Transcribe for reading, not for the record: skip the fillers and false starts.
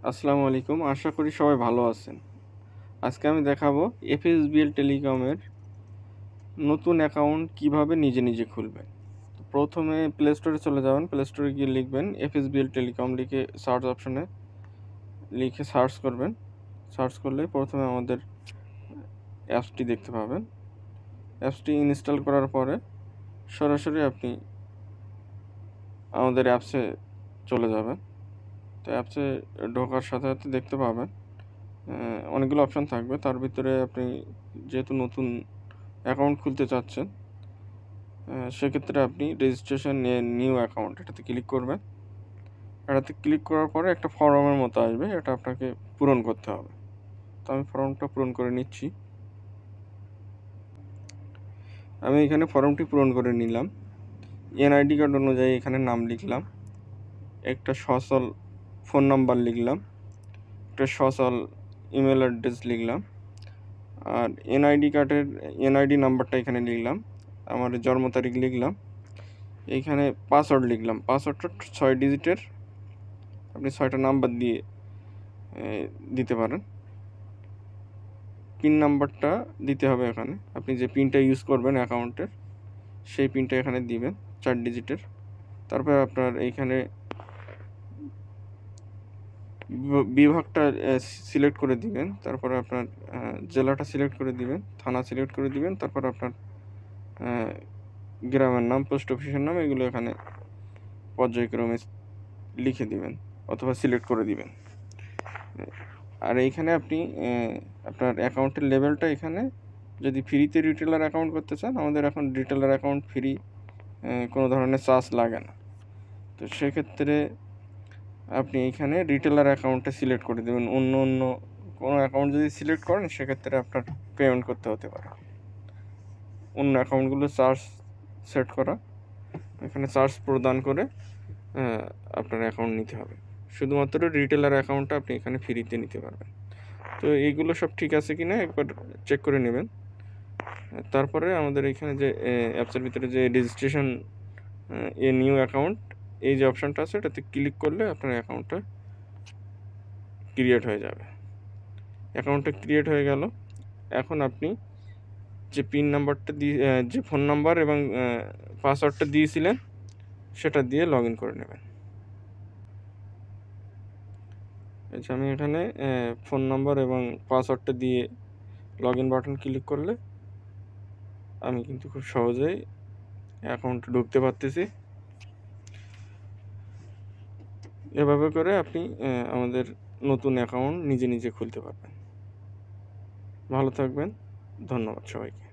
আসসালামু আলাইকুম। আশা করি সবাই ভালো আছেন। আজকে আমি দেখাবো এফএসবিএল টেলিকমের নতুন অ্যাকাউন্ট কিভাবে নিজে নিজে খুলবেন। তো প্রথমে প্লে স্টোরে চলে যাবেন। প্লে স্টোরে গিয়ে লিখবেন এফএসবিএল টেলিকম, লিখে সার্চ অপশনে লিখে সার্চ করবেন। সার্চ করলে প্রথমে আমাদের অ্যাপসটি দেখতে পাবেন। অ্যাপসটি ইনস্টল করার পরে সরাসরি আপনি আমাদের অ্যাপসে চলে যাবেন। তো অ্যাপসে ঢোকার সাথে সাথে দেখতে পাবেন অনেকগুলো অপশান থাকবে। তার ভিতরে আপনি যেহেতু নতুন অ্যাকাউন্ট খুলতে চাচ্ছেন, সেক্ষেত্রে আপনি রেজিস্ট্রেশন নিউ অ্যাকাউন্ট এটাতে ক্লিক করবেন। এটাতে ক্লিক করার পরে একটা ফর্মের মতো আসবে, এটা আপনাকে পূরণ করতে হবে। তো আমি ফর্মটা পূরণ করে নিচ্ছি। আমি এখানে ফর্মটি পূরণ করে নিলাম। এনআইডি কার্ড অনুযায়ী এখানে নাম লিখলাম, একটা সচল ফোন নাম্বার লিখলাম, একটা সচল ইমেল অ্যাড্রেস লিখলাম, আর এনআইডি কার্ডের এনআইডি নাম্বারটা এখানে লিখলাম, আমার জন্ম তারিখ লিখলাম, এইখানে পাসওয়ার্ড লিখলাম। পাসওয়ার্ডটা 6 ডিজিটের, আপনি 6টা নাম্বার দিয়ে দিতে পারেন। পিন নাম্বারটা দিতে হবে এখানে, আপনি যে পিনটা ইউজ করবেন অ্যাকাউন্টের সেই পিনটা এখানে দিবেন 4 ডিজিটের। তারপর আপনার এইখানে বিভাগটা সিলেক্ট করে দিবেন, তারপরে আপনার জেলাটা সিলেক্ট করে দিবেন, থানা সিলেক্ট করে দিবেন, তারপর আপনার গ্রামের নাম, পোস্ট অফিসের নাম, এগুলো এখানে পর্যায়ক্রমে লিখে দিবেন অথবা সিলেক্ট করে দিবেন। আর এইখানে আপনি আপনার অ্যাকাউন্টের লেভেলটা এখানে, যদি ফ্রিতে রিটেলার অ্যাকাউন্ট করতে চান, আমাদের এখন রিটেলার অ্যাকাউন্ট ফ্রি, কোনো ধরনের চার্জ লাগে না। তো সেক্ষেত্রে আপনি এখানে রিটেলার অ্যাকাউন্টটা সিলেক্ট করে দেবেন। অন্য কোনো অ্যাকাউন্ট যদি সিলেক্ট করেন সেক্ষেত্রে আপনার পেমেন্ট করতে হতে পারে। অন্য অ্যাকাউন্টগুলো চার্জ সেট করা, এখানে চার্জ প্রদান করে আপনার অ্যাকাউন্ট নিতে হবে। শুধুমাত্র রিটেলার অ্যাকাউন্টটা আপনি এখানে ফ্রিতে নিতে পারবেন। তো এইগুলো সব ঠিক আছে কি না একবার চেক করে নেবেন। তারপরে আমাদের এখানে যে অ্যাপসের ভিতরে যে রেজিস্ট্রেশন নিউ অ্যাকাউন্ট, এই যে অপশানটা আছে এটাতে ক্লিক করলে আপনার অ্যাকাউন্টটা ক্রিয়েট হয়ে যাবে। অ্যাকাউন্টটা ক্রিয়েট হয়ে গেল। এখন আপনি যে পিন নাম্বারটা দিয়ে যে ফোন নাম্বার এবং পাসওয়ার্ডটা দিয়েছিলেন সেটা দিয়ে লগ ইন করে নেবেন। আচ্ছা, আমি এখানে ফোন নাম্বার এবং পাসওয়ার্ডটা দিয়ে লগ ইন বাটন ক্লিক করলে আমি কিন্তু খুব সহজেই অ্যাকাউন্টে ঢুকতে পারতেছি। এভাবে করে আপনি আমাদের নতুন অ্যাকাউন্ট নিজে নিজে খুলতে পারবেন। ভালো থাকবেন। ধন্যবাদ সবাইকে।